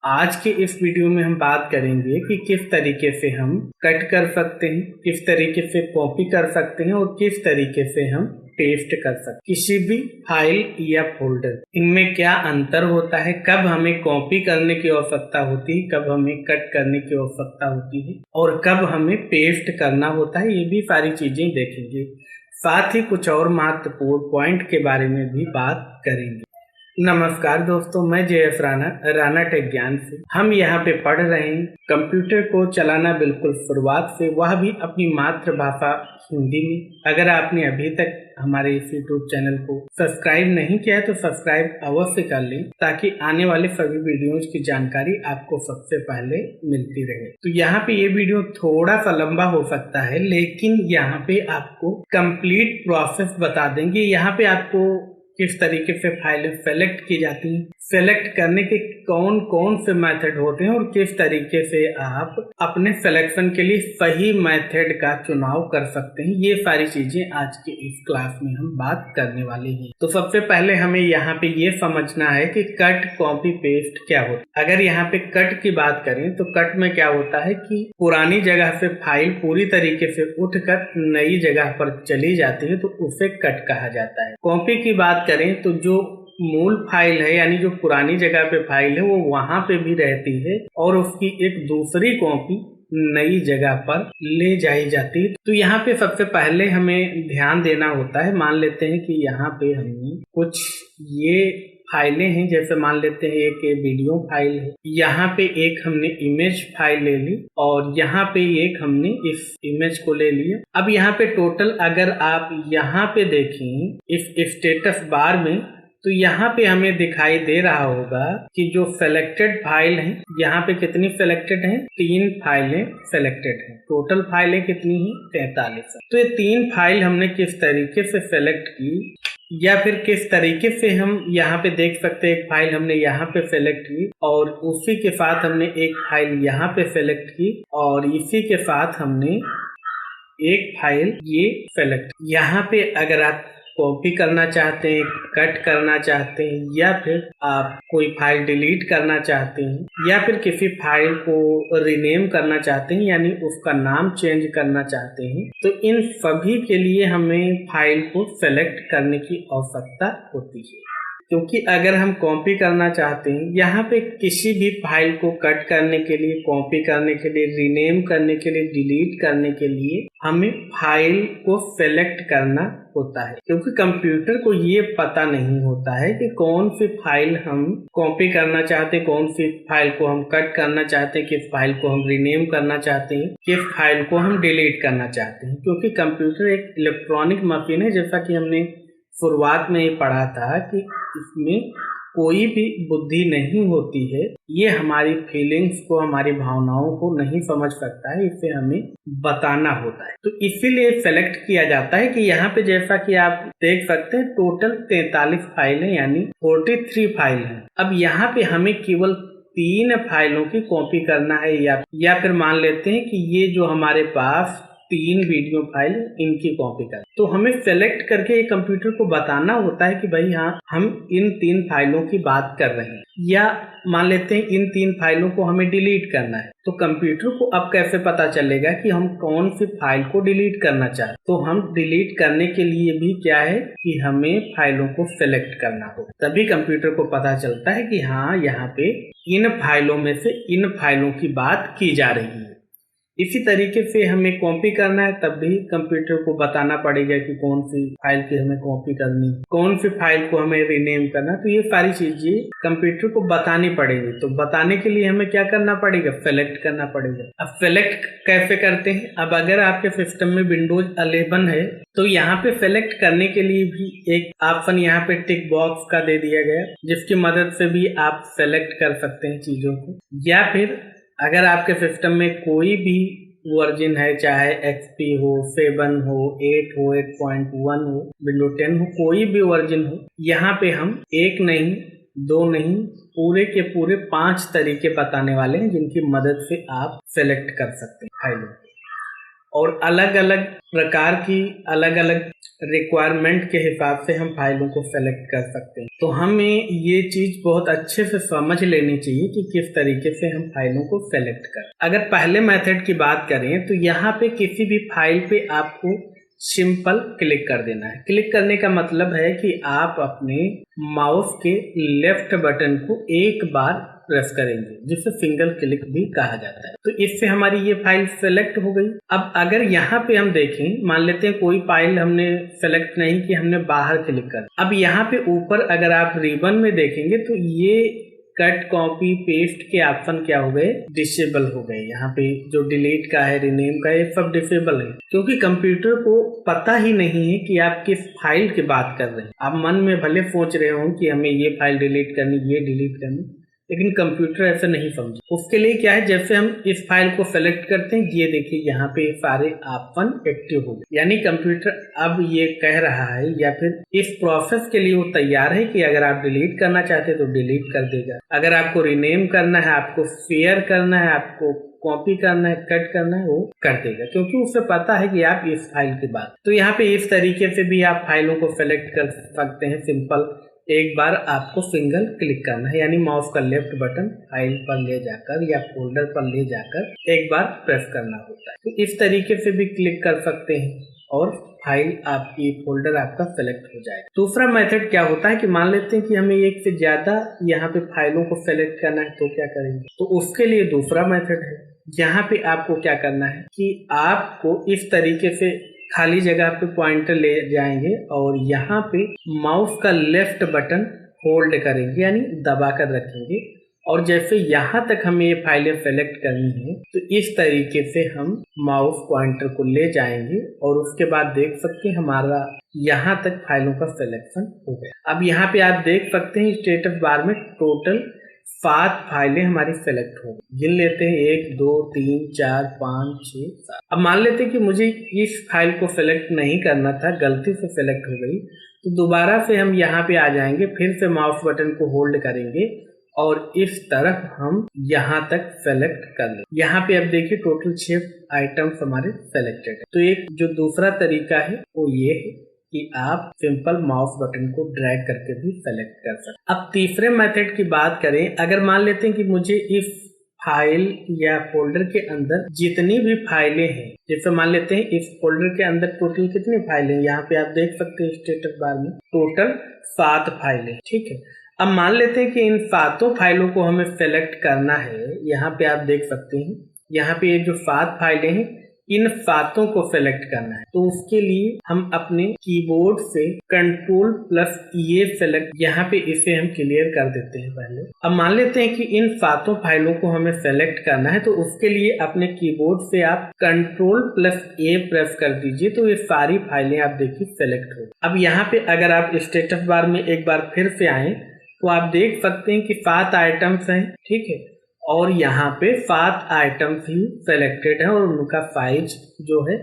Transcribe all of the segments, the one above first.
आज के इस वीडियो में हम बात करेंगे कि किस तरीके से हम कट कर सकते हैं, किस तरीके से कॉपी कर सकते हैं और किस तरीके से हम पेस्ट कर सकते हैं किसी भी फाइल या फोल्डर। इनमें क्या अंतर होता है, कब हमें कॉपी करने की आवश्यकता होती है, कब हमें कट करने की आवश्यकता होती है और कब हमें पेस्ट करना होता है, ये भी सारी चीजें देखेंगे। साथ ही कुछ और महत्वपूर्ण पॉइंट के बारे में भी बात करेंगे। नमस्कार दोस्तों, मैं जयेश राणा टेक ज्ञान से। हम यहाँ पे पढ़ रहे हैं कंप्यूटर को चलाना बिल्कुल शुरुआत से, वह भी अपनी मातृभाषा हिंदी में। अगर आपने अभी तक हमारे इस यूट्यूब चैनल को सब्सक्राइब नहीं किया है तो सब्सक्राइब अवश्य कर लें, ताकि आने वाले सभी वीडियोज की जानकारी आपको सबसे पहले मिलती रहे। तो यहाँ पे ये वीडियो थोड़ा सा लंबा हो सकता है, लेकिन यहाँ पे आपको कंप्लीट प्रोसेस बता देंगे। यहाँ पे आपको किस तरीके से फाइलें सेलेक्ट की जाती हैं, सेलेक्ट करने के कौन कौन से मेथड होते हैं और किस तरीके से आप अपने सिलेक्शन के लिए सही मेथड का चुनाव कर सकते हैं। ये सारी चीजें आज के इस क्लास में हम बात करने वाले हैं। तो सबसे पहले हमें यहाँ पे ये समझना है कि कट, कॉपी, पेस्ट क्या होता है। अगर यहाँ पे कट की बात करें तो कट में क्या होता है कि पुरानी जगह से फाइल पूरी तरीके से उठकर नई जगह पर चली जाती है, तो उसे कट कहा जाता है। कॉपी की बात करें तो जो मूल फाइल है, यानी जो पुरानी जगह पे फाइल है, वो वहां पे भी रहती है और उसकी एक दूसरी कॉपी नई जगह पर ले जाई जाती है। तो यहाँ पे सबसे पहले हमें ध्यान देना होता है। मान लेते हैं कि यहाँ पे हमने कुछ ये फाइलें हैं, जैसे मान लेते हैं एक वीडियो फाइल है, यहाँ पे एक हमने इमेज फाइल ले ली और यहाँ पे एक हमने इस इमेज को ले लिया। अब यहाँ पे टोटल अगर आप यहाँ पे देखें इस स्टेटस बार में, तो यहाँ पे हमें दिखाई दे रहा होगा कि जो सेलेक्टेड फाइल हैं, यहाँ पे कितनी सेलेक्टेड हैं, 3 फाइलें सेलेक्टेड हैं। टोटल फाइलें कितनी हैं, 43। तो ये 3 फाइल हमने किस तरीके से सेलेक्ट की, या फिर किस तरीके से हम यहाँ पे देख सकते हैं एक फाइल हमने यहाँ पे सेलेक्ट की और उसी के साथ हमने एक फाइल यहाँ पे सेलेक्ट की और इसी के साथ हमने एक फाइल ये सेलेक्ट। यहाँ पे अगर आप कॉपी करना चाहते हैं, कट करना चाहते हैं, या फिर आप कोई फाइल डिलीट करना चाहते हैं, या फिर किसी फाइल को रीनेम करना चाहते हैं, यानी उसका नाम चेंज करना चाहते हैं, तो इन सभी के लिए हमें फाइल को सेलेक्ट करने की आवश्यकता होती है। क्योंकि अगर हम कॉपी करना चाहते हैं, यहाँ पे किसी भी फाइल को कट करने के लिए, कॉपी करने के लिए, रीनेम करने के लिए, डिलीट करने के लिए हमें फाइल को सेलेक्ट करना होता है। क्योंकि कंप्यूटर को ये पता नहीं होता है कि कौन सी फाइल हम कॉपी करना चाहते हैं, कौन सी फाइल को हम कट करना चाहते हैं, किस फाइल को हम रीनेम करना चाहते हैं, किस फाइल को हम डिलीट करना चाहते हैं। क्योंकि कंप्यूटर एक इलेक्ट्रॉनिक मशीन है, जैसा कि हमने शुरुआत में ही पढ़ा था कि इसमें कोई भी बुद्धि नहीं होती है। ये हमारी फीलिंग्स को, हमारी भावनाओं को नहीं समझ सकता है, इसे हमें बताना होता है। तो इसीलिए सेलेक्ट किया जाता है कि यहाँ पे जैसा कि आप देख सकते हैं टोटल 43 फाइलें यानी 43 फाइल हैं। अब यहाँ पे हमें केवल 3 फाइलों की कॉपी करना है, या फिर मान लेते हैं कि ये जो हमारे पास 3 वीडियो फाइल, इनकी कॉपी कर, तो हमें सेलेक्ट करके ये कंप्यूटर को बताना होता है कि भाई हाँ, हम इन 3 फाइलों की बात कर रहे हैं। या मान लेते हैं इन 3 फाइलों को हमें डिलीट करना है, तो कंप्यूटर को अब कैसे पता चलेगा कि हम कौन सी फाइल को डिलीट करना चाहते। तो हम डिलीट करने के लिए भी क्या है कि हमें फाइलों को सेलेक्ट करना हो, तभी कंप्यूटर को पता चलता है कि हाँ, यहाँ पे इन फाइलों में से इन फाइलों की बात की जा रही है। इसी तरीके से हमें कॉपी करना है, तब भी कंप्यूटर को बताना पड़ेगा कि कौन सी फाइल की हमें कॉपी करनी, कौन सी फाइल को हमें रीनेम करना। तो ये सारी चीजें कंप्यूटर को बतानी पड़ेगी। तो बताने के लिए हमें क्या करना पड़ेगा, सेलेक्ट करना पड़ेगा। अब सेलेक्ट कैसे करते हैं, अब अगर आपके सिस्टम में विंडोज 11 है तो यहाँ पे सेलेक्ट करने के लिए भी एक ऑप्शन यहाँ पे टिक बॉक्स का दे दिया गया, जिसकी मदद से भी आप सेलेक्ट कर सकते हैं चीजों को। या फिर अगर आपके सिस्टम में कोई भी वर्जन है, चाहे XP हो, 7 हो, 8 हो, 8.1 हो, विंडो 10 हो, कोई भी वर्जन हो, यहाँ पे हम 1 नहीं, 2 नहीं, पूरे के पूरे 5 तरीके बताने वाले हैं, जिनकी मदद से आप सेलेक्ट कर सकते हैं फाइलों। और अलग अलग प्रकार की, अलग अलग रिक्वायरमेंट के हिसाब से हम फाइलों को सेलेक्ट कर सकते हैं। तो हमें ये चीज बहुत अच्छे से समझ लेनी चाहिए कि किस तरीके से हम फाइलों को सेलेक्ट करें। अगर पहले मेथड की बात करें तो यहाँ पे किसी भी फाइल पे आपको सिंपल क्लिक कर देना है। क्लिक करने का मतलब है कि आप अपने माउस के लेफ्ट बटन को एक बार प्रेस करेंगे, जिसे सिंगल क्लिक भी कहा जाता है। तो इससे हमारी ये फाइल सेलेक्ट हो गई। अब अगर यहाँ पे हम देखें, मान लेते हैं कोई फाइल हमने सेलेक्ट नहीं की, हमने बाहर क्लिक कर। अब यहाँ पे ऊपर अगर आप रिबन में देखेंगे तो ये कट कॉपी पेस्ट के ऑप्शन क्या हो गए, डिसेबल हो गए। यहाँ पे जो डिलीट का है, रीनेम का है, ये सब डिसेबल है, क्योंकि कंप्यूटर को पता ही नहीं है कि आप किस फाइल की बात कर रहे हैं। आप मन में भले सोच रहे हो कि हमें ये फाइल डिलीट करनी, ये डिलीट करनी, लेकिन कंप्यूटर ऐसा नहीं समझे। उसके लिए क्या है, जैसे हम इस फाइल को सेलेक्ट करते हैं, ये देखिए यहाँ पे सारे ऑप्शन एक्टिव हो गए। यानी कंप्यूटर अब ये कह रहा है या फिर इस प्रोसेस के लिए वो तैयार है कि अगर आप डिलीट करना चाहते हैं तो डिलीट कर देगा। अगर आपको रीनेम करना है, आपको शेयर करना है, आपको कॉपी करना है, कट करना है, वो कर देगा, क्योंकि उसे पता है कि आप इस फाइल की बात। तो यहाँ पे इस तरीके से भी आप फाइलों को सेलेक्ट कर सकते हैं। सिंपल एक बार आपको सिंगल क्लिक करना है, यानी माउस का लेफ्ट बटन फाइल पर ले जाकर या फोल्डर पर ले जाकर एक बार प्रेस करना होता है। तो इस तरीके से भी क्लिक कर सकते हैं और फाइल आपकी, फोल्डर आपका सेलेक्ट हो जाएगा। दूसरा मेथड क्या होता है कि मान लेते हैं कि हमें एक से ज्यादा यहाँ पे फाइलों को सेलेक्ट करना है, तो क्या करेंगे, तो उसके लिए दूसरा मेथड है। यहाँ पे आपको क्या करना है कि आपको इस तरीके से खाली जगह पे पॉइंटर ले जाएंगे और यहाँ पे माउस का लेफ्ट बटन होल्ड करेंगे, यानी दबा कर रखेंगे, और जैसे यहाँ तक हमें ये फाइलें सेलेक्ट करनी है तो इस तरीके से हम माउस पॉइंटर को ले जाएंगे और उसके बाद देख सकते हैं हमारा यहाँ तक फाइलों का सिलेक्शन हो गया। अब यहाँ पे आप देख सकते हैं स्टेटस बार में टोटल 7 फाइलें हमारी सेलेक्ट हो गई। गिन लेते हैं 1 2 3 4 5 6 7। अब मान लेते हैं कि मुझे इस फाइल को सेलेक्ट नहीं करना था, गलती से सेलेक्ट हो गई, तो दोबारा से हम यहाँ पे आ जाएंगे, फिर से माउस बटन को होल्ड करेंगे और इस तरफ हम यहाँ तक सेलेक्ट कर लेंगे। यहाँ पे अब देखिए टोटल 6 आइटम्स हमारे सेलेक्टेड है। तो एक जो दूसरा तरीका है वो ये है कि आप सिंपल माउस बटन को ड्रैग करके भी सेलेक्ट कर सकते। अब तीसरे मेथड की बात करें, अगर मान लेते हैं कि मुझे इस फाइल या फोल्डर के अंदर जितनी भी फाइलें हैं, जैसे मान लेते हैं इस फोल्डर के अंदर टोटल कितनी फाइलें, यहाँ पे आप देख सकते हैं स्टेटस बार में टोटल 7 फाइलें, ठीक है। अब मान लेते हैं कि इन 7 फाइलों को हमें सेलेक्ट करना है। यहाँ पे आप देख सकते हैं, यहाँ पे ये जो 7 फाइलें हैं, इन 7 को सेलेक्ट करना है। तो उसके लिए हम अपने कीबोर्ड से Ctrl+E सेलेक्ट, यहाँ पे इसे हम क्लियर कर देते हैं पहले। अब मान लेते हैं कि इन 7 फाइलों को हमें सेलेक्ट करना है, तो उसके लिए अपने कीबोर्ड से आप Ctrl+A प्रेस कर दीजिए, तो ये सारी फाइलें आप देखिए सेलेक्ट हो। अब यहाँ पे अगर आप स्टेटस बार में एक बार फिर से आए तो आप देख सकते हैं कि 7 आइटम्स हैं, ठीक है, और यहाँ पे 7 आइटम्स ही सेलेक्टेड है और उनका साइज जो है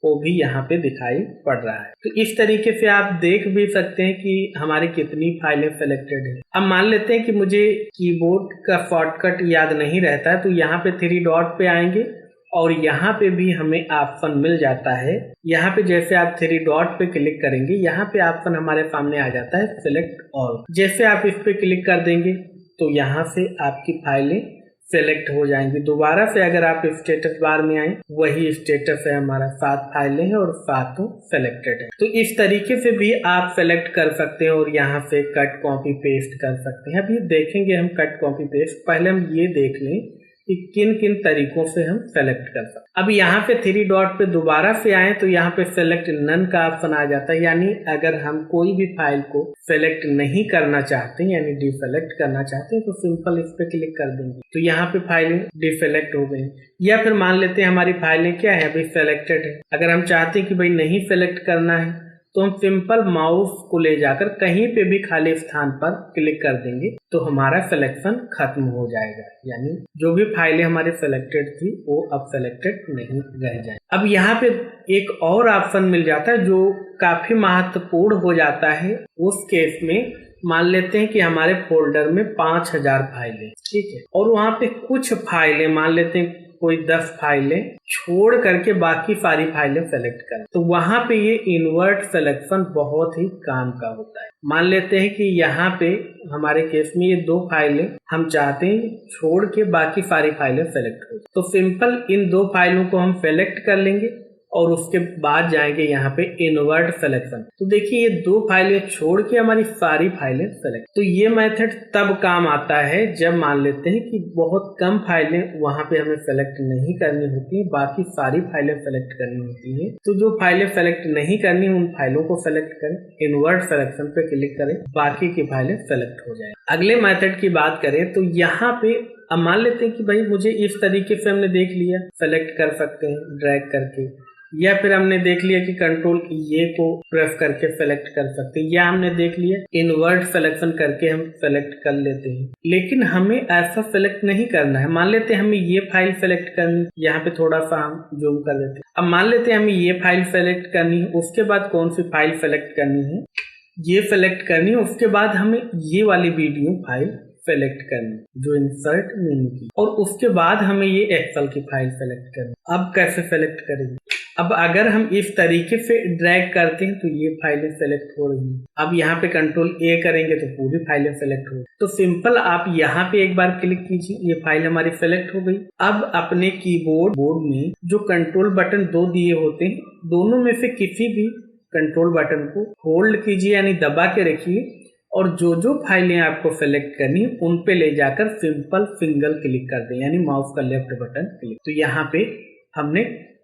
वो भी यहाँ पे दिखाई पड़ रहा है। तो इस तरीके से आप देख भी सकते हैं कि हमारी कितनी फाइलें सेलेक्टेड है। अब मान लेते हैं कि मुझे कीबोर्ड का शॉर्टकट याद नहीं रहता है, तो यहाँ पे 3 डॉट पे आएंगे और यहाँ पे भी हमें ऑप्शन मिल जाता है। यहाँ पे जैसे आप 3 डॉट पे क्लिक करेंगे, यहाँ पे ऑप्शन हमारे सामने आ जाता है सिलेक्ट ऑल। जैसे आप इस पे क्लिक कर देंगे तो यहाँ से आपकी फाइलें सेलेक्ट हो जाएंगी। दोबारा से अगर आप स्टेटस बार में आए, वही स्टेटस है हमारा, 7 फाइलें हैं और 7 सेलेक्टेड है। तो इस तरीके से भी आप सेलेक्ट कर सकते हैं और यहाँ से कट कॉपी पेस्ट कर सकते हैं। अभी देखेंगे हम कट कॉपी पेस्ट, पहले हम ये देख लें कि किन किन तरीकों से हम सेलेक्ट कर सकते हैं। अब यहाँ पे 3 डॉट पे दोबारा से आए तो यहाँ पे सेलेक्ट नन का ऑप्शन आ जाता है, यानी अगर हम कोई भी फाइल को सेलेक्ट नहीं करना चाहते यानी डिसेलेक्ट करना चाहते हैं तो सिंपल इस पे क्लिक कर देंगे, तो यहाँ पे फाइलें डिसेलेक्ट हो गई। या फिर मान लेते हैं हमारी फाइलें क्या है, अभी सेलेक्टेड है, अगर हम चाहते हैं कि भाई नहीं सेलेक्ट करना है तो हम सिंपल माउस को ले जाकर कहीं पे भी खाली स्थान पर क्लिक कर देंगे तो हमारा सिलेक्शन खत्म हो जाएगा, यानी जो भी फाइलें हमारे सेलेक्टेड थी वो अब सेलेक्टेड नहीं रह जाए। अब यहाँ पे एक और ऑप्शन मिल जाता है जो काफी महत्वपूर्ण हो जाता है। उस केस में मान लेते हैं कि हमारे फोल्डर में 5000 फाइलें, ठीक है, और वहाँ पे कुछ फाइलें मान लेते हैं कोई 10 फाइलें छोड़ करके बाकी सारी फाइलें सेलेक्ट करें, तो वहां पे ये इन्वर्ट सिलेक्शन बहुत ही काम का होता है। मान लेते हैं कि यहाँ पे हमारे केस में ये 2 फाइलें हम चाहते हैं छोड़ के बाकी सारी फाइलें सेलेक्ट हो, तो सिंपल इन 2 फाइलों को हम सेलेक्ट कर लेंगे और उसके बाद जाएंगे यहाँ पे इन्वर्ट सिलेक्शन। तो देखिए ये 2 फाइलें छोड़ के हमारी सारी फाइलें सेलेक्ट। तो ये मेथड तब काम आता है जब मान लेते हैं कि बहुत कम फाइलें वहां पे हमें सेलेक्ट नहीं करनी होती, बाकी सारी फाइलें सेलेक्ट करनी होती है। तो जो फाइलें सेलेक्ट नहीं करनी उन फाइलों को सेलेक्ट करें, इन्वर्ट सिलेक्शन पे क्लिक करें, बाकी की फाइलें सेलेक्ट हो जाए। अगले मेथड की बात करें तो यहाँ पे अब मान लेते हैं कि भाई मुझे इस तरीके से हमने देख लिया, सेलेक्ट कर सकते हैं ड्रैग करके, या फिर हमने देख लिया कि कंट्रोल ये को प्रेस करके सेलेक्ट कर सकते हैं, या हमने देख लिया इन्वर्ट सिलेक्शन करके हम सेलेक्ट कर लेते हैं। लेकिन हमें ऐसा सेलेक्ट नहीं करना है। मान लेते हैं हमें ये फाइल सेलेक्ट करनी, यहाँ पे थोड़ा सा हम जूम कर लेते हैं। अब मान लेते हैं हमें ये फाइल सेलेक्ट करनी है, उसके बाद कौन सी फाइल सेलेक्ट करनी है, ये सेलेक्ट करनी है, उसके बाद हमें ये वाली वीडियो फाइल सेलेक्ट करनी जो इंसर्ट मेनू की, और उसके बाद हमें ये एक्सेल की फाइल सेलेक्ट करनी। अब कैसे सेलेक्ट करेंगे? अब अगर हम इस तरीके से ड्रैग करते हैं तो ये फाइलें सेलेक्ट हो रही हैं। अब यहाँ पे कंट्रोल ए करेंगे तो पूरी फाइलें सेलेक्ट हो। तो सिंपल आप यहाँ पे एक बार क्लिक कीजिए, ये फाइल हमारी सेलेक्ट हो गई। अब अपने कीबोर्ड में जो कंट्रोल बटन 2 दिए होते हैं, दोनों में से किसी भी कंट्रोल बटन को होल्ड कीजिए यानी दबा के रखिए, और जो फाइलें आपको सेलेक्ट करनी उन पे ले जाकर सिंपल सिंगल क्लिक कर दें, यानी माउस का लेफ्ट बटन क्लिक। तो यहाँ पे हमने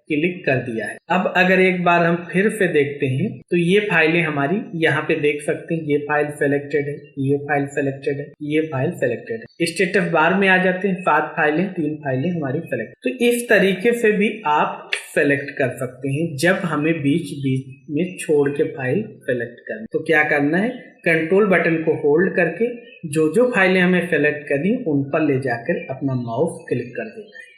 क्लिक कर दिया है। अब अगर एक बार हम फिर से देखते हैं तो ये फाइलें हमारी यहाँ पे देख सकते हैं, ये फाइल सेलेक्टेड है, ये फाइल सेलेक्टेड है, ये फाइल सेलेक्टेड है। स्टेटस बार में आ जाते हैं 7 फाइलें, 3 फाइलें हमारी सेलेक्ट। तो इस तरीके से भी आप सेलेक्ट कर सकते हैं जब हमें बीच में छोड़ के फाइल सेलेक्ट करनी। तो क्या करना है, कंट्रोल बटन को होल्ड करके जो फाइलें हमें सेलेक्ट करनी उन पर ले जाकर अपना माउस क्लिक कर देना है।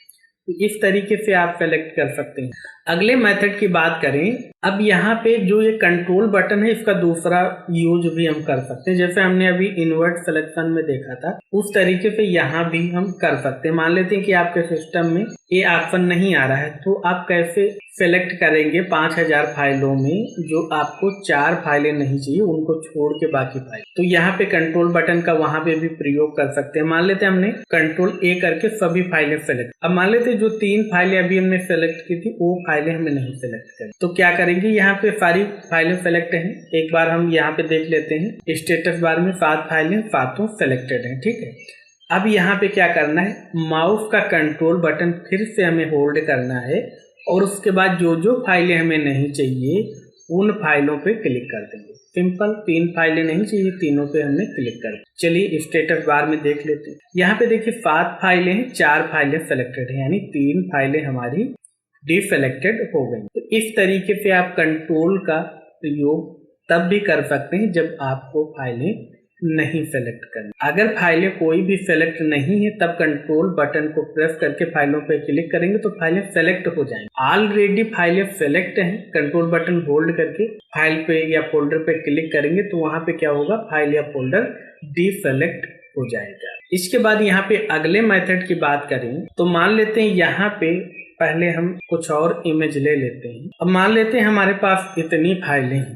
तो इस तरीके से आप सेलेक्ट कर सकते हैं। अगले मेथड की बात करें, अब यहाँ पे जो ये कंट्रोल बटन है इसका दूसरा यूज भी हम कर सकते हैं। जैसे हमने अभी इन्वर्ट सिलेक्शन में देखा था, उस तरीके से यहाँ भी हम कर सकते हैं। मान लेते हैं कि आपके सिस्टम में ये ऑप्शन नहीं आ रहा है, तो आप कैसे सेलेक्ट करेंगे 5000 फाइलों में जो आपको 4 फाइलें नहीं चाहिए, उनको छोड़ के बाकी फाइल। तो यहाँ पे कंट्रोल बटन का वहां पे भी प्रयोग कर सकते हैं। मान लेते हैं हमने कंट्रोल ए करके सभी फाइलें सेलेक्ट। अब मान लेते हैं जो 3 फाइलें अभी हमने सेलेक्ट की थी वो फाइलें हमें नहीं सेलेक्ट करी, तो क्या करेंगे, यहाँ पे सारी फाइलें सेलेक्ट हैं। एक बार हम यहाँ पे देख लेते हैं, स्टेटस बार में 7 फाइलें 7 सेलेक्टेड हैं, ठीक है। अब यहाँ पे क्या करना है, माउस का कंट्रोल बटन फिर से हमें होल्ड करना है, और उसके बाद जो फाइलें हमें नहीं चाहिए उन फाइलों पे क्लिक कर देंगे। सिंपल 3 फाइलें नहीं चाहिए, तीनों पे हमने क्लिक कर दिया। चलिए स्टेटस बार में देख लेते हैं। यहाँ पे देखिए 7 फाइलें हैं, 4 फाइलें सेलेक्टेड है, यानी 3 फाइलें हमारी डिसेलेक्टेड हो गई। तो इस तरीके से आप कंट्रोल का प्रयोग तब भी कर सकते हैं जब आपको फाइलें नहीं सेलेक्ट करनी। अगर फाइलें कोई भी सेलेक्ट नहीं है तब कंट्रोल बटन को प्रेस करके फाइलों पे क्लिक करेंगे तो फाइलें सेलेक्ट हो जाएंगी। ऑलरेडी फाइलें सेलेक्ट हैं, कंट्रोल बटन होल्ड करके फाइल पे या फोल्डर पे क्लिक करेंगे तो वहां पे क्या होगा, फाइल या फोल्डर डिसेलेक्ट हो जाएगा। इसके बाद यहाँ पे अगले मेथड की बात करें तो मान लेते हैं यहाँ पे पहले हम कुछ और इमेज ले लेते हैं। अब मान लेते हैं हमारे पास इतनी फाइलें हैं।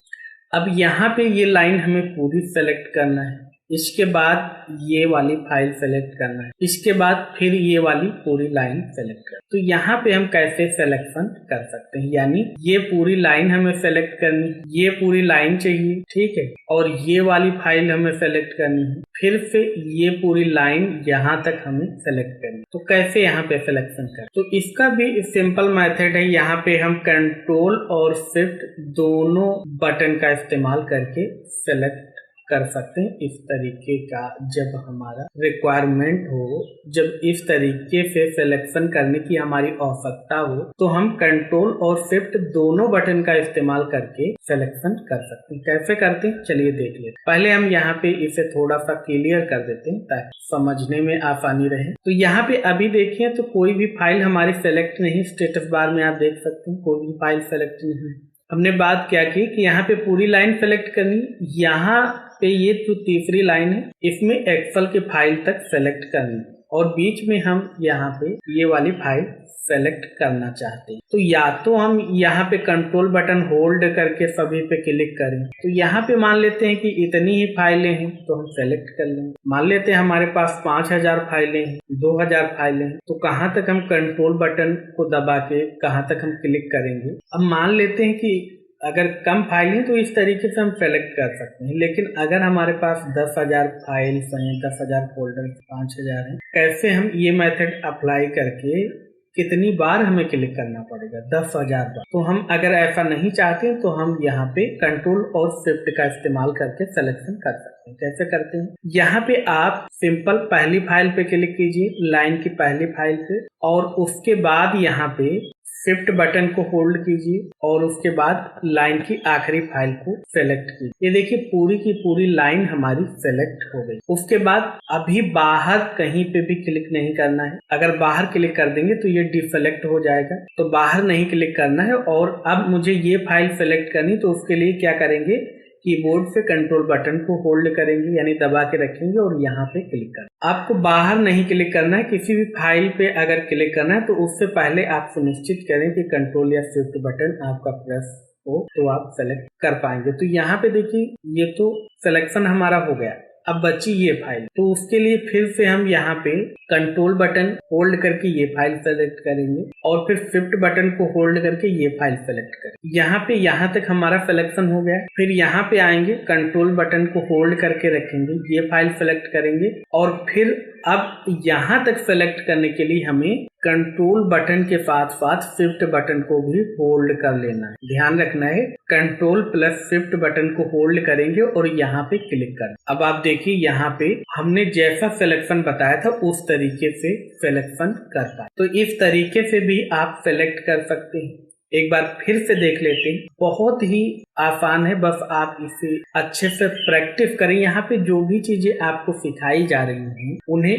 अब यहाँ पे ये लाइन हमें पूरी सेलेक्ट करना है, इसके बाद ये वाली फाइल सेलेक्ट करना है, इसके बाद फिर ये वाली पूरी लाइन सेलेक्ट करना है। तो यहाँ पे हम कैसे सिलेक्शन कर सकते हैं, यानी ये पूरी लाइन हमें सेलेक्ट करनी, ये पूरी लाइन चाहिए, ठीक है, और ये वाली फाइल हमें सेलेक्ट करनी है, फिर से ये पूरी लाइन यहाँ तक हमें सेलेक्ट करनी। तो कैसे यहाँ पे सिलेक्शन करें, तो इसका भी सिंपल मेथड है। यहाँ पे हम कंट्रोल और शिफ्ट दोनों बटन का इस्तेमाल करके सेलेक्ट कर सकते हैं। इस तरीके का जब हमारा रिक्वायरमेंट हो, जब इस तरीके से सिलेक्शन करने की हमारी आवश्यकता हो तो हम कंट्रोल और शिफ्ट दोनों बटन का इस्तेमाल करके सिलेक्शन कर सकते हैं। कैसे करते हैं चलिए देख लेते हैं। पहले हम यहाँ पे इसे थोड़ा सा क्लियर कर देते हैं ताकि समझने में आसानी रहे। तो यहाँ पे अभी देखिए तो कोई भी फाइल हमारी सेलेक्ट नहीं, स्टेटस बार में आप देख सकते हैं कोई भी फाइल सेलेक्ट नहीं। हमने बात क्या की कि यहाँ पे पूरी लाइन सेलेक्ट करनी, यहाँ पे ये जो तीसरी लाइन है इसमें एक्सेल की फाइल तक सेलेक्ट करनी। और बीच में हम यहाँ पे ये वाली फाइल सेलेक्ट करना चाहते हैं। तो या तो हम यहाँ पे कंट्रोल बटन होल्ड करके सभी पे क्लिक करें, तो यहाँ पे मान लेते हैं कि इतनी ही फाइलें हैं तो हम सेलेक्ट कर लेंगे। मान लेते हैं हमारे पास 5000 फाइलें हैं, 2000 फाइलें हैं, तो कहाँ तक हम कंट्रोल बटन को दबा के कहाँ तक हम क्लिक करेंगे। अब मान लेते हैं कि अगर कम फाइल है तो इस तरीके से हम सेलेक्ट कर सकते हैं, लेकिन अगर हमारे पास 10,000 फाइल्स हैं, 10,000 फोल्डर, 5000 हैं, कैसे हम ये मेथड अप्लाई करके कितनी बार हमें क्लिक करना पड़ेगा? 10,000 बार। तो हम अगर ऐसा नहीं चाहते तो हम यहाँ पे कंट्रोल और शिफ्ट का इस्तेमाल करके सिलेक्शन कर सकते हैं। कैसे करते हैं? यहाँ पे आप सिंपल पहली फाइल पे क्लिक कीजिए, लाइन की पहली फाइल पे, और उसके बाद यहाँ पे शिफ्ट बटन को होल्ड कीजिए और उसके बाद लाइन की आखिरी फाइल को सेलेक्ट कीजिए। ये देखिए पूरी की पूरी लाइन हमारी सेलेक्ट हो गई। उसके बाद अभी बाहर कहीं पे भी क्लिक नहीं करना है। अगर बाहर क्लिक कर देंगे तो ये डिसेलेक्ट हो जाएगा, तो बाहर नहीं क्लिक करना है। और अब मुझे ये फाइल सेलेक्ट करनी, तो उसके लिए क्या करेंगे, कीबोर्ड से कंट्रोल बटन को होल्ड करेंगे यानी दबा के रखेंगे और यहाँ पे क्लिक करना। आपको बाहर नहीं क्लिक करना है, किसी भी फाइल पे अगर क्लिक करना है तो उससे पहले आप सुनिश्चित करें कि कंट्रोल या शिफ्ट बटन आपका प्रेस हो, तो आप सेलेक्ट कर पाएंगे। तो यहाँ पे देखिए ये तो सिलेक्शन हमारा हो गया। अब बची ये फाइल, तो उसके लिए फिर से हम यहाँ पे कंट्रोल बटन होल्ड करके ये फाइल सेलेक्ट करेंगे और फिर शिफ्ट बटन को होल्ड करके ये फाइल सेलेक्ट करेंगे। यहाँ पे यहाँ तक हमारा सिलेक्शन हो गया। फिर यहाँ पे आएंगे, कंट्रोल बटन को होल्ड करके रखेंगे, ये फाइल सेलेक्ट करेंगे और फिर अब यहाँ तक सेलेक्ट करने के लिए हमें कंट्रोल बटन के साथ साथ शिफ्ट बटन को भी होल्ड कर लेना है। ध्यान रखना है, कंट्रोल प्लस शिफ्ट बटन को होल्ड करेंगे और यहाँ पे क्लिक करना। अब आप देखिए यहाँ पे हमने जैसा सिलेक्शन बताया था उस तरीके से सिलेक्शन कर पाए। तो इस तरीके से भी आप सेलेक्ट कर सकते हैं। एक बार फिर से देख लेते हैं, बहुत ही आसान है, बस आप इसे अच्छे से प्रैक्टिस करें। यहाँ पे जो भी चीजें आपको सिखाई जा रही हैं उन्हें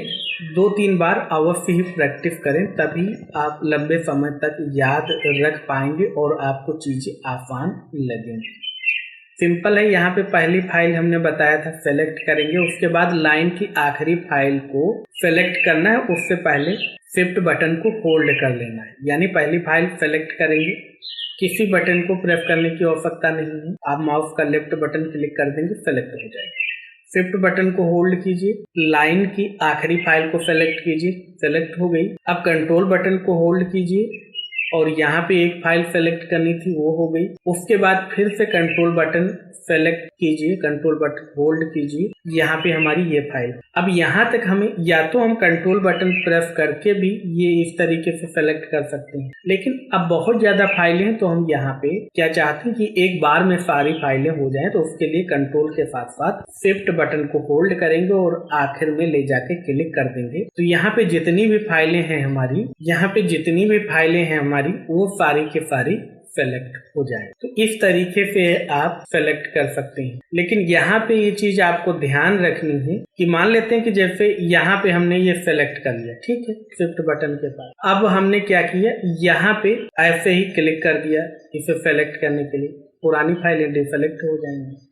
2-3 बार अवश्य ही प्रैक्टिस करें, तभी आप लंबे समय तक याद रख पाएंगे और आपको चीजें आसान लगेंगी। सिंपल है, यहाँ पे पहली फाइल हमने बताया था सेलेक्ट करेंगे, उसके बाद लाइन की आखिरी फाइल को सेलेक्ट करना है, उससे पहले शिफ्ट बटन को होल्ड कर लेना है। यानी पहली फाइल सेलेक्ट करेंगे, किसी बटन को प्रेस करने की आवश्यकता नहीं है, आप माउस का लेफ्ट बटन क्लिक कर देंगे, सेलेक्ट हो जाएगा। शिफ्ट बटन को होल्ड कीजिए, लाइन की आखिरी फाइल को सेलेक्ट कीजिए, सेलेक्ट हो गई। अब कंट्रोल बटन को होल्ड कीजिए और यहाँ पे एक फाइल सेलेक्ट करनी थी, वो हो गई। उसके बाद फिर से कंट्रोल बटन सेलेक्ट कीजिए, कंट्रोल बटन होल्ड कीजिए, यहाँ पे हमारी ये फाइल। अब यहाँ तक हमें या तो हम कंट्रोल बटन प्रेस करके भी ये इस तरीके से सेलेक्ट कर सकते हैं, लेकिन अब बहुत ज्यादा फाइलें हैं तो हम यहाँ पे क्या चाहते हैं कि एक बार में सारी फाइलें हो जाएं, तो उसके लिए कंट्रोल के साथ साथ शिफ्ट बटन को होल्ड करेंगे और आखिर में ले जाके क्लिक कर देंगे। तो यहाँ पे जितनी भी फाइलें हैं हमारी, वो सारी के सारी सेलेक्ट हो जाए। तो इस तरीके से आप सेलेक्ट कर सकते हैं। लेकिन यहाँ पे ये चीज आपको ध्यान रखनी है कि मान लेते हैं कि जैसे यहाँ पे हमने ये सेलेक्ट कर लिया, ठीक है, शिफ्ट बटन के पास। अब हमने क्या किया, यहाँ पे ऐसे ही क्लिक कर दिया इसे सेलेक्ट करने के लिए, पुरानी फाइलें डिसेलेक्ट हो जाएंगी।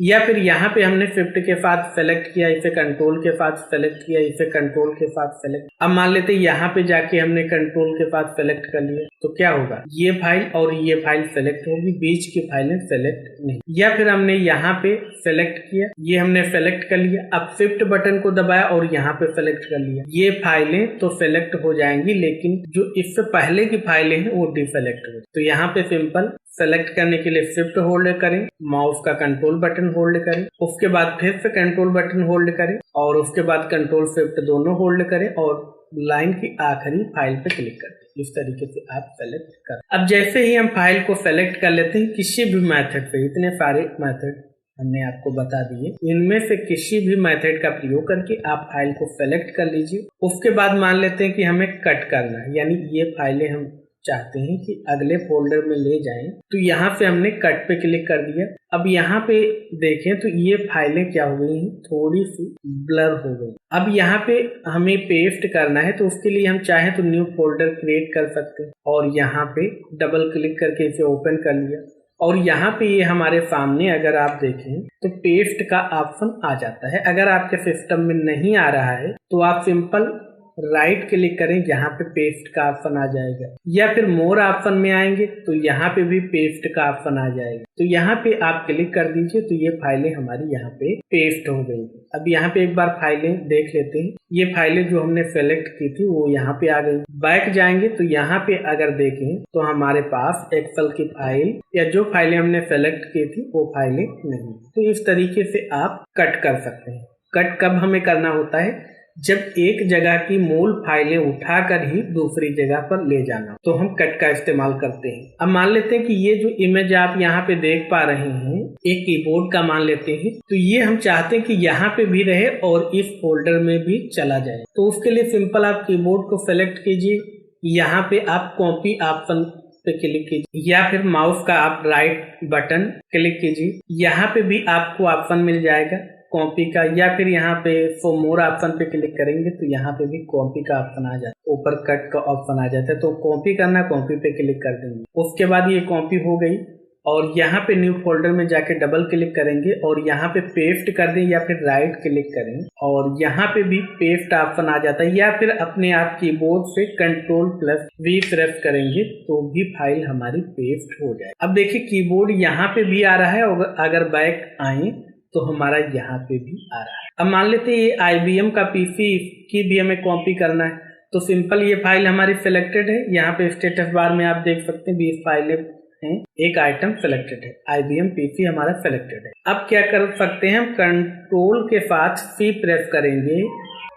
या फिर यहाँ पे हमने शिफ्ट के साथ सेलेक्ट किया, इसे कंट्रोल के साथ सेलेक्ट किया, इसे कंट्रोल के साथ सेलेक्ट। अब मान लेते हैं यहाँ पे जाके हमने कंट्रोल के साथ सेलेक्ट कर लिया, तो क्या होगा, ये फाइल और ये फाइल सेलेक्ट होगी, बीच की फाइलें सेलेक्ट नहीं। या फिर हमने यहाँ पे सेलेक्ट किया, ये हमने सेलेक्ट कर लिया, अब शिफ्ट बटन को दबाया और यहाँ पे सेलेक्ट कर लिया, ये फाइलें तो सेलेक्ट हो जाएंगी, लेकिन जो इससे पहले की फाइलें हैं वो डिसेलेक्ट हो। तो यहाँ पे सिंपल सेलेक्ट करने के लिए शिफ्ट होल्ड करें, माउस का कंट्रोल बटन होल्ड करें, उसके बाद फिर से कंट्रोल बटन होल्ड करें और उसके बाद कंट्रोल शिफ्ट दोनों होल्ड करें और लाइन की आखिरी फाइल पे क्लिक करें। इस तरीके से आप सेलेक्ट करें। अब जैसे ही हम फाइल को सेलेक्ट कर लेते हैं किसी भी मेथड से, इतने सारे मेथड हमने आपको बता दिए, इनमें से किसी भी मेथड का प्रयोग करके आप फाइल को सेलेक्ट कर लीजिए। उसके बाद मान लेते हैं कि हमें कट करना है, यानी ये फाइलें हम चाहते हैं कि अगले फोल्डर में ले जाएं, तो यहाँ से हमने कट पे क्लिक कर दिया। अब यहाँ पे देखें तो ये फाइलें क्या हो गई हैं, थोड़ी सी ब्लर हो गई। अब यहाँ पे हमें पेस्ट करना है, तो उसके लिए हम चाहें तो न्यू फोल्डर क्रिएट कर सकते हैं और यहाँ पे डबल क्लिक करके इसे ओपन कर लिया और यहाँ पे ये हमारे सामने अगर आप देखें तो पेस्ट का ऑप्शन आ जाता है। अगर आपके सिस्टम में नहीं आ रहा है तो आप सिंपल राइट क्लिक करें, यहाँ पे पेस्ट का ऑप्शन आ जाएगा, या फिर मोर ऑप्शन में आएंगे तो यहाँ पे भी पेस्ट का ऑप्शन आ जाएगा। तो यहाँ पे आप क्लिक कर दीजिए तो ये फाइलें हमारी यहाँ पे पेस्ट हो गई। अब यहाँ पे एक बार फाइलें देख लेते हैं। ये फाइलें जो हमने सेलेक्ट की थी वो यहाँ पे आ गई। बैक जाएंगे तो यहाँ पे अगर देखें तो हमारे पास एक्सेल की फाइल या जो फाइलें हमने सेलेक्ट की थी वो फाइलें नहीं। तो इस तरीके से आप कट कर सकते हैं। कट कब हमें करना होता है? जब एक जगह की मूल फाइलें उठाकर ही दूसरी जगह पर ले जाना, तो हम कट का इस्तेमाल करते हैं। अब मान लेते हैं कि ये जो इमेज आप यहाँ पे देख पा रहे हैं एक कीबोर्ड का मान लेते हैं, तो ये हम चाहते हैं कि यहाँ पे भी रहे और इस फोल्डर में भी चला जाए। तो उसके लिए सिंपल आप कीबोर्ड को सेलेक्ट कीजिए, यहाँ पे आप कॉपी ऑप्शन पे क्लिक कीजिए या फिर माउस का आप राइट बटन क्लिक कीजिए। यहाँ पे भी आपको ऑप्शन मिल जाएगा कॉपी का, या फिर यहाँ पे फॉर मोर ऑप्शन पे क्लिक करेंगे तो यहाँ पे भी कॉपी का ऑप्शन आ जाता है, ऊपर कट का ऑप्शन आ जाता है। तो कॉपी करना, कॉपी पे क्लिक कर देंगे। उसके बाद ये कॉपी हो गई और यहाँ पे न्यू फोल्डर में जाके डबल क्लिक करेंगे और यहाँ पे पेस्ट कर दें या फिर राइट क्लिक करें और यहाँ पे भी पेस्ट ऑप्शन आ जाता है, या फिर अपने आप कीबोर्ड से Ctrl+V प्रेस करेंगे तो भी फाइल हमारी पेस्ट हो जाए। अब देखिए कीबोर्ड यहाँ पे भी आ रहा है और अगर बैक आए तो हमारा यहाँ पे भी आ रहा है। अब मान लेते हैं ये IBM का पीसी की भी हमें कॉपी करना है, तो सिंपल ये फाइल हमारी सिलेक्टेड है। यहाँ पे स्टेटस बार में आप देख सकते हैं 20 फाइलें हैं, एक आइटम सिलेक्टेड है, IBM पीसी हमारा सिलेक्टेड है। अब क्या कर सकते हैं हम? कंट्रोल के साथ C प्रेस करेंगे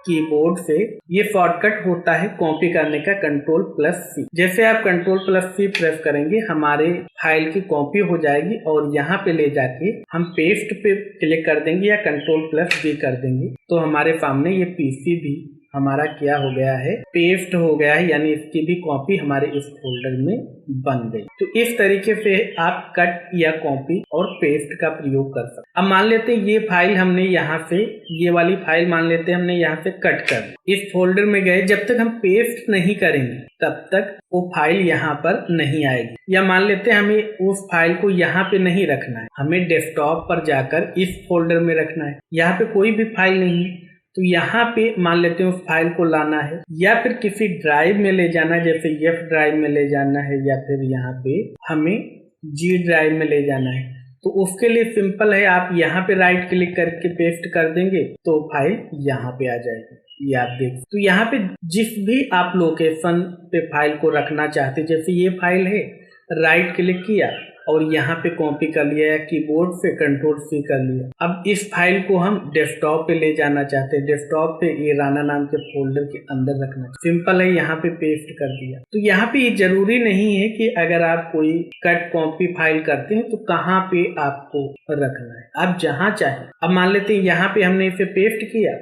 कीबोर्ड से। ये शॉर्टकट होता है कॉपी करने का, Ctrl+C। जैसे आप Ctrl+C प्रेस करेंगे हमारे फाइल की कॉपी हो जाएगी और यहाँ पे ले जाके हम पेस्ट पे क्लिक कर देंगे या Ctrl+V कर देंगे तो हमारे सामने ये पीसी भी हमारा क्या हो गया है? पेस्ट हो गया है, यानी इसकी भी कॉपी हमारे इस फोल्डर में बन गई। तो इस तरीके से आप कट या कॉपी और पेस्ट का प्रयोग कर सकते। अब मान लेते हैं ये फाइल हमने यहाँ से, ये वाली फाइल मान लेते हैं हमने यहाँ से कट कर दी, इस फोल्डर में गए, जब तक हम पेस्ट नहीं करेंगे तब तक वो फाइल यहाँ पर नहीं आएगी। या मान लेते हैं हमें उस फाइल को यहाँ पे नहीं रखना है, हमें डेस्कटॉप पर जाकर इस फोल्डर में रखना है, यहाँ पे कोई भी फाइल नहीं है तो यहाँ पे मान लेते हैं उस फाइल को लाना है या फिर किसी ड्राइव में ले जाना है, जैसे F ड्राइव में ले जाना है या फिर यहाँ पे हमें G ड्राइव में ले जाना है। तो उसके लिए सिंपल है, आप यहाँ पे राइट क्लिक करके पेस्ट कर देंगे तो फाइल यहाँ पे आ जाएगी। ये आप देख, तो यहाँ पे जिस भी आप लोकेशन पे फाइल को रखना चाहते, जैसे ये फाइल है, राइट क्लिक किया और यहाँ पे कॉपी कर लिया या कीबोर्ड से Ctrl+C कर लिया। अब इस फाइल को हम डेस्कटॉप पे ले जाना चाहते हैं, डेस्कटॉप पे ये राना नाम के फोल्डर के अंदर रखना, सिंपल है, यहाँ पे पेस्ट कर दिया। तो यहाँ पे ये जरूरी नहीं है कि अगर आप कोई कट कॉपी फाइल करते हैं तो कहाँ पे आपको रखना है, आप जहाँ चाहे। अब मान लेते हैं यहाँ पे हमने इसे पेस्ट किया,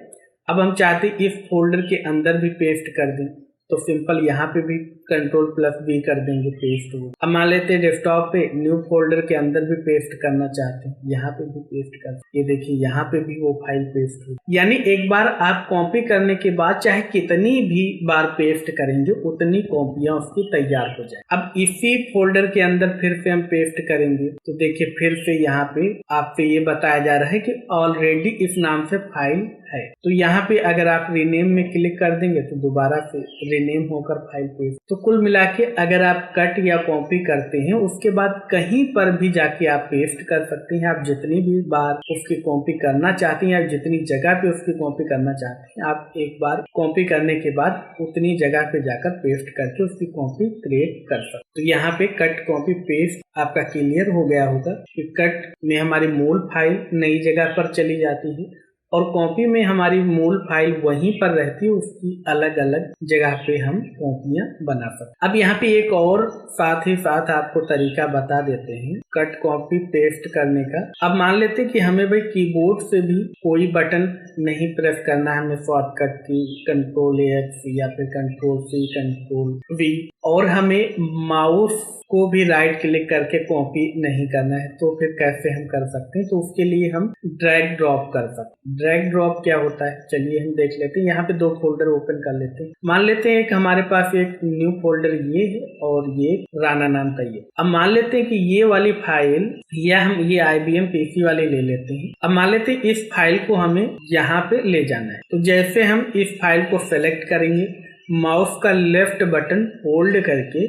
अब हम चाहते हैं इस फोल्डर के अंदर भी पेस्ट कर दें तो सिंपल यहाँ पे भी Ctrl+V कर देंगे, पेस्ट हो। अब मान लेते हैं डेस्कटॉप पे न्यू फोल्डर के अंदर भी पेस्ट करना चाहते हैं, यहाँ पे भी पेस्ट कर, ये देखिए यहाँ पे भी वो फाइल पेस्ट हो। यानी एक बार आप कॉपी करने के बाद चाहे कितनी भी बार पेस्ट करेंगे उतनी कॉपियां उसकी तैयार हो जाए। अब इसी फोल्डर के अंदर फिर से हम पेस्ट करेंगे तो देखिए फिर से यहाँ पे आपसे ये बताया जा रहा है कि ऑलरेडी इस नाम से फाइल है। तो यहाँ पे अगर आप रीनेम में क्लिक कर देंगे तो दोबारा से रीनेम होकर फाइल पेस्ट। तो कुल मिला के अगर आप कट या कॉपी करते हैं उसके बाद कहीं पर भी जाके आप पेस्ट कर सकते हैं। आप जितनी भी बार उसकी कॉपी करना चाहते हैं, आप जितनी जगह पे उसकी कॉपी करना चाहते हैं, आप एक बार कॉपी करने के बाद उतनी जगह पे जाकर पेस्ट करके उसकी कॉपी क्रिएट कर सकते। तो यहाँ पे कट कॉपी पेस्ट आपका क्लियर हो गया होगा कि कट में हमारी मूल फाइल नई जगह पर चली जाती है और कॉपी में हमारी मूल फाइल वहीं पर रहती है, उसकी अलग अलग जगह पे हम कॉपियां बना सकते। अब यहाँ पे एक और साथ ही साथ आपको तरीका बता देते हैं कट कॉपी पेस्ट करने का। अब मान लेते हैं कि हमें भाई कीबोर्ड से भी कोई बटन नहीं प्रेस करना है, हमें शॉर्टकट की Ctrl+X या फिर Ctrl+C Ctrl+V, और हमें माउस को भी राइट क्लिक करके कॉपी नहीं करना है, तो फिर कैसे हम कर सकते हैं? तो उसके लिए हम ड्रैग ड्रॉप कर सकते हैं। ड्रैग ड्रॉप क्या होता है, चलिए हम देख लेते हैं। यहाँ पे दो फोल्डर ओपन कर लेते हैं। मान लेते हैं कि हमारे पास एक न्यू फोल्डर ये है और ये राना नाम का ये। अब मान लेते हैं कि ये वाली फाइल या हम ये IBM PC वाले ले लेते हैं। अब मान लेते हैं इस फाइल को हमें यहाँ पे ले जाना है। तो जैसे हम इस फाइल को सेलेक्ट करेंगे, माउस का लेफ्ट बटन होल्ड करके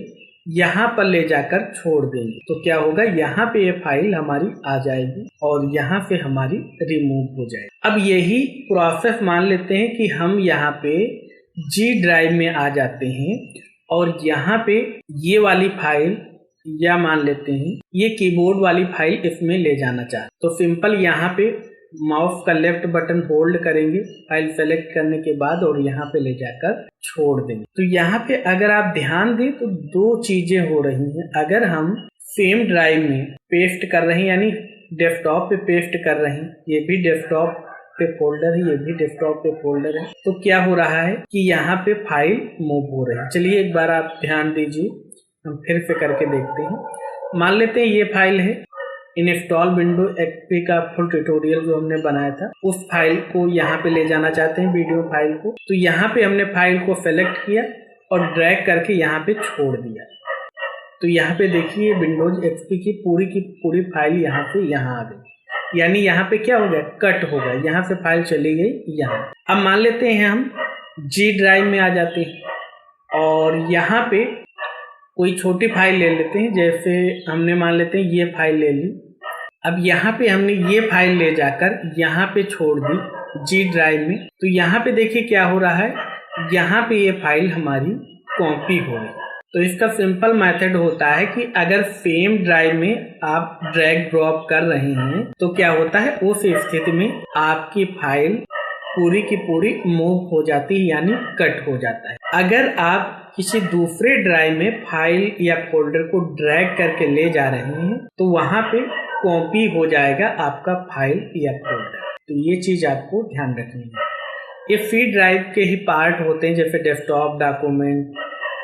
यहाँ पर ले जाकर छोड़ देंगे तो क्या होगा, यहाँ पे ये फाइल हमारी आ जाएगी और यहाँ से हमारी रिमूव हो जाएगी। अब यही प्रोसेस मान लेते हैं कि हम यहाँ पे G ड्राइव में आ जाते हैं और यहाँ पे ये वाली फाइल या मान लेते हैं ये कीबोर्ड वाली फाइल इसमें ले जाना चाहते, तो सिंपल यहाँ पे माउस का लेफ्ट बटन होल्ड करेंगे फाइल सेलेक्ट करने के बाद और यहाँ पे ले जाकर छोड़ देंगे। तो यहाँ पे अगर आप ध्यान दें तो दो चीजें हो रही हैं। अगर हम सेम ड्राइव में पेस्ट कर रहे हैं यानी डेस्कटॉप पे पेस्ट कर रहे हैं, ये भी डेस्कटॉप पे फोल्डर है, ये भी डेस्कटॉप पे फोल्डर है, तो क्या हो रहा है कि यहाँ पे फाइल मूव हो रही है। चलिए एक बार आप ध्यान दीजिए, हम फिर से करके देखते हैं। मान लेते हैं ये फाइल है इंस्टॉल विंडो एक्सपी का फुल ट्यूटोरियल जो हमने बनाया था, उस फाइल को यहाँ पे ले जाना चाहते हैं, वीडियो फाइल को। तो यहाँ पे हमने फाइल को सेलेक्ट किया और ड्रैग करके यहाँ पे छोड़ दिया। तो यहाँ पे देखिए विंडोज एक्सपी की पूरी फाइल यहाँ से यहाँ आ गई, यानी यहाँ पे क्या हो गया, कट हो गया, यहाँ से फाइल चली गई यहाँ। अब मान लेते हैं हम G ड्राइव में आ जाते हैं और यहाँ पे कोई छोटी फाइल ले लेते हैं। जैसे हमने मान लेते हैं ये फाइल ले ली। अब यहाँ पे हमने ये फाइल ले जाकर यहाँ पे छोड़ दी G ड्राइव में। तो यहाँ पे देखिए क्या हो रहा है, यहाँ पे ये फाइल हमारी कॉपी हो रही है। तो इसका सिंपल मेथड होता है कि अगर सेम ड्राइव में आप ड्रैग ड्रॉप कर रहे हैं तो क्या होता है, उस स्थिति में आपकी फाइल पूरी की पूरी मूव हो जाती है यानी कट हो जाता है। अगर आप किसी दूसरे ड्राइव में फाइल या फोल्डर को ड्रैग करके ले जा रहे हैं तो वहां पे कॉपी हो जाएगा आपका फाइल या फोल्डर। तो ये चीज आपको ध्यान रखनी है। ये सी ड्राइव के ही पार्ट होते हैं, जैसे डेस्कटॉप, डॉक्यूमेंट,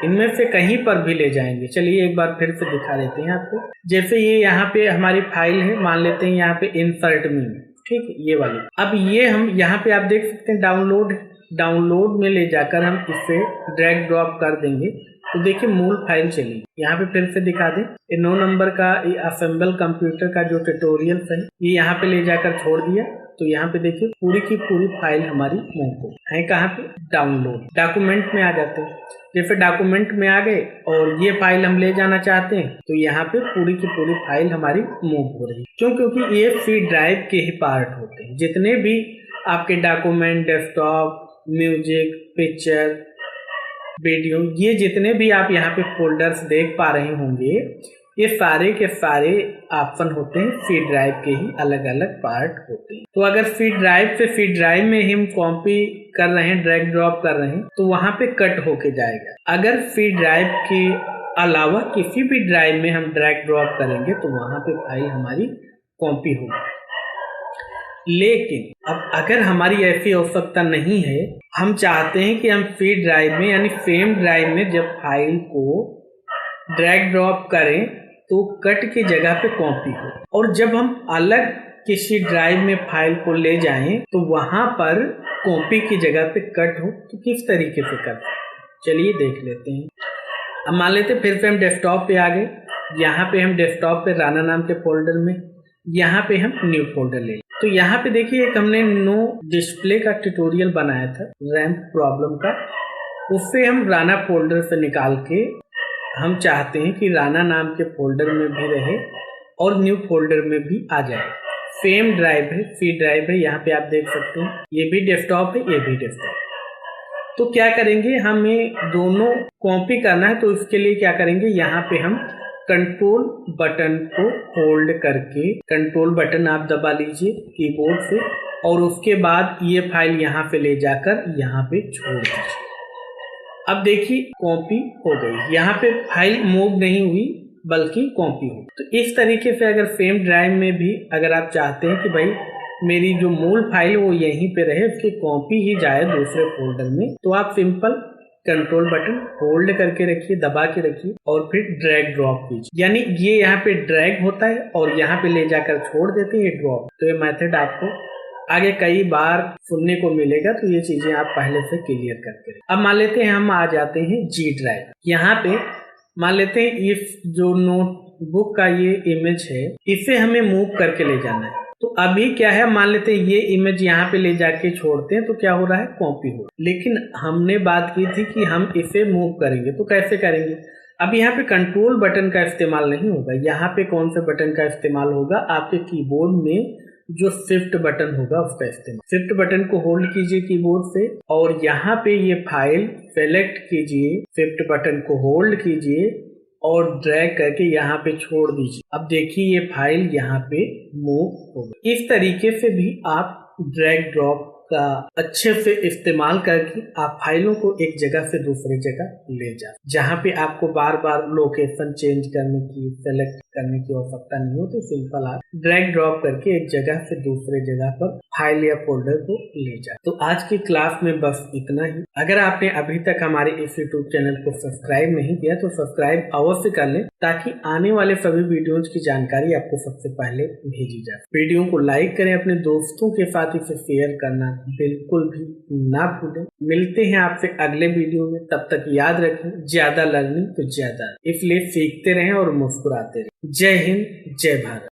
इनमें से कहीं पर भी ले जाएंगे। चलिए एक बार फिर से दिखा देते हैं आपको। जैसे ये यहाँ पे हमारी फाइल है, मान लेते हैं यहाँ पे इंसर्ट में, ठीक है, ये वाली। अब ये हम यहाँ पे आप देख सकते हैं डाउनलोड में ले जाकर हम इसे ड्रैग ड्रॉप कर देंगे तो देखिए मूल फाइल चली। यहाँ पे फिर से दिखा दें, ये 9 नंबर का ये असेंबल कंप्यूटर का जो ट्यूटोरियल है ये यहाँ पे ले जाकर छोड़ दिया। तो यहाँ पे देखिए पूरी की पूरी फाइल हमारी मूव है कहाँ पे, डाउनलोड। डॉक्यूमेंट में आ जाते हैं, जैसे डॉक्यूमेंट में आ गए और ये फाइल हम ले जाना चाहते हैं तो यहाँ पे पूरी की पूरी फाइल हमारी मूव हो रही है। क्यों? क्योंकि ये सी ड्राइव के ही पार्ट होते हैं। जितने भी आपके document, desktop, music, picture, video, ये जितने भी आप यहाँ पे फोल्डर्स देख पा रहे होंगे ये सारे के सारे ऑप्शन होते हैं सी ड्राइव के ही अलग अलग पार्ट होते हैं। तो अगर सी ड्राइव से सी ड्राइव में हम कॉपी कर रहे हैं, ड्रैग ड्रॉप कर रहे हैं तो वहां पे कट होके जाएगा। अगर सी ड्राइव के अलावा किसी भी ड्राइव में हम ड्रैग ड्रॉप करेंगे तो वहां पे फाइल हमारी कॉपी होगी। लेकिन अब अगर हमारी ऐसी आवश्यकता नहीं है, हम चाहते हैं कि हम सी ड्राइव में यानी सेम ड्राइव में जब फाइल को ड्रैग ड्रॉप करें तो कट की जगह पे कॉपी हो, और जब हम अलग किसी ड्राइव में फाइल को ले जाएं तो वहां पर कॉपी की जगह पे कट हो, तो किस तरीके से कर सकते हैं चलिए देख लेते हैं। अब मान लेते फिर से हम डेस्कटॉप पे आ गए। यहाँ पे हम डेस्कटॉप पे राना नाम के फोल्डर में, यहाँ पे हम न्यू फोल्डर ले। तो यहाँ पे देखिए एक हमने नो डिस्प्ले का ट्यूटोरियल बनाया था रैम्प प्रॉब्लम का, उससे हम राना फोल्डर से निकाल के हम चाहते हैं कि राना नाम के फोल्डर में भी रहे और न्यू फोल्डर में भी आ जाए। सेम ड्राइव है, सी ड्राइव है, यहाँ पे आप देख सकते हैं ये भी डेस्कटॉप है, ये भी डेस्कटॉप। तो क्या करेंगे, हमें दोनों कॉपी करना है तो इसके लिए क्या करेंगे, यहाँ पे हम कंट्रोल बटन को होल्ड करके, कंट्रोल बटन आप दबा लीजिए कीबोर्ड से और उसके बाद ये फाइल यहाँ पे ले जाकर यहाँ पे छोड़ दीजिए। अब देखिए कॉपी हो गई, यहाँ पे फाइल मूव नहीं हुई बल्कि कॉपी हो। तो इस तरीके से अगर सेम ड्राइव में भी अगर आप चाहते हैं कि भाई मेरी जो मूल फाइल वो यहीं पे रहे, उसकी कॉपी ही जाए दूसरे फोल्डर में, तो आप सिंपल कंट्रोल बटन होल्ड करके रखिए, दबा के रखिए और फिर ड्रैग ड्रॉप कीजिए। यानी ये यहाँ पे ड्रैग होता है और यहाँ पे ले जाकर छोड़ देते हैं ये ड्रॉप। तो ये मेथड आपको आगे कई बार सुनने को मिलेगा, तो ये चीजें आप पहले से क्लियर करके रखें। अब मान लेते हैं हम आ जाते हैं जी ड्राइव। यहाँ पे मान लेते हैं इफ जो नोटबुक का ये इमेज है, इसे हमें मूव करके ले जाना है। तो अभी क्या है, मान लेते हैं ये इमेज यहाँ पे ले जाके छोड़ते हैं तो क्या हो रहा है, कॉपी हो। लेकिन हमने बात की थी कि हम इसे मूव करेंगे, तो कैसे करेंगे। अब यहाँ पे कंट्रोल बटन का इस्तेमाल नहीं होगा। यहाँ पे कौन से बटन का इस्तेमाल होगा, आपके कीबोर्ड में जो शिफ्ट बटन होगा उसका इस्तेमाल। शिफ्ट बटन को होल्ड कीजिए कीबोर्ड से और यहाँ पे ये फाइल सेलेक्ट कीजिए, शिफ्ट बटन को होल्ड कीजिए और ड्रैग करके यहाँ पे छोड़ दीजिए। अब देखिए ये फाइल यहाँ पे मूव हो गई। इस तरीके से भी आप ड्रैग ड्रॉप का अच्छे से इस्तेमाल करके आप फाइलों को एक जगह से दूसरी जगह ले जाए, जहाँ पे आपको बार बार लोकेशन चेंज करने की, सेलेक्ट करने की आवश्यकता नहीं हो। तो सिंपल आप ड्रैग ड्रॉप करके एक जगह से दूसरे जगह पर फाइल या फोल्डर को ले जाए। तो आज की क्लास में बस इतना ही। अगर आपने अभी तक हमारे इस यूट्यूब चैनल को सब्सक्राइब नहीं किया तो सब्सक्राइब अवश्य कर लें, ताकि आने वाले सभी वीडियोज की जानकारी आपको सबसे पहले भेजी जाए। वीडियो को लाइक करें, अपने दोस्तों के साथ इसे शेयर करना बिल्कुल भी ना भूलें। मिलते हैं आपसे अगले वीडियो में, तब तक याद रखें, ज्यादा लर्निंग तो ज्यादा, इसलिए सीखते रहें और मुस्कुराते रहें। जय हिंद, जय भारत।